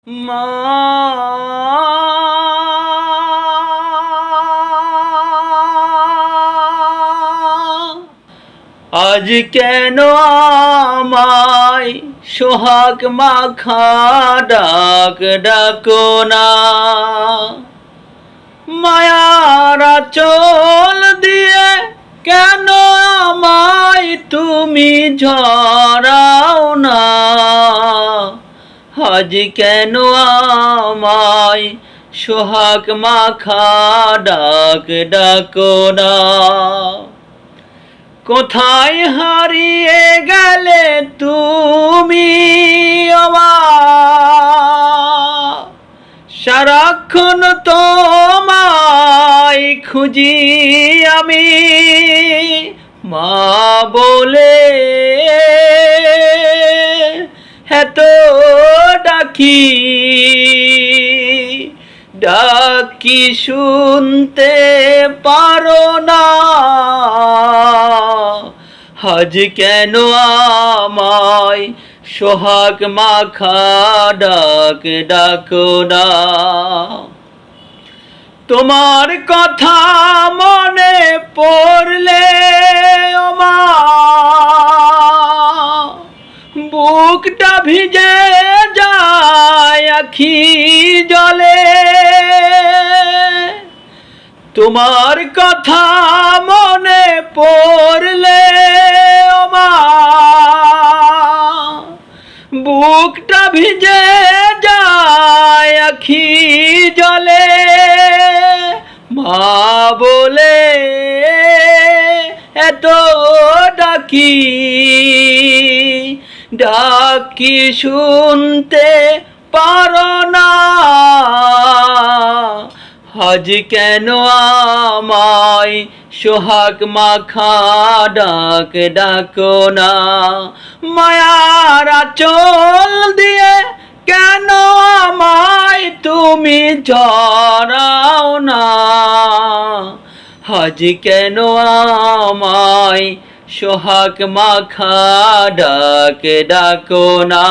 মা আজ কেন আমায় সোহাগ মাখা ডাক ডাকো না, মায়ার আঁচল দিয়ে কেন আমায় তুমি ঝরাও না। আজ কেন আমায় সোহাগ মাখা ডাক ডাকো না। কোথায় হারিয়ে গেলে তুমি আমার, সারাক্ষণ তোমায় খুঁজি আমি, মা বলে এত ডাকি, ডাকি শুনতে পারো না। আজ কেন আমায় সোহাগ মাখা ডাক ডাকো না। তোমার কথা মনে পড়লে ও মা, বুকটা ভিজে যায় আখি জলে। তোমার কথা মনে পড়লে ও মা, বুকটা ভিজে যায় আখি জলে। মা বলে এত ডাকি, ডাকি শুনতে পারো না। আজ কেন আমায় সোহাগ মাখা ডাক ডাকো না। মায়ার আঁচল দিয়ে কেন আমায় তুমি ঝরাও না। আজ কেন আমায় সোহাগ মাখা ডাক ডাকো না।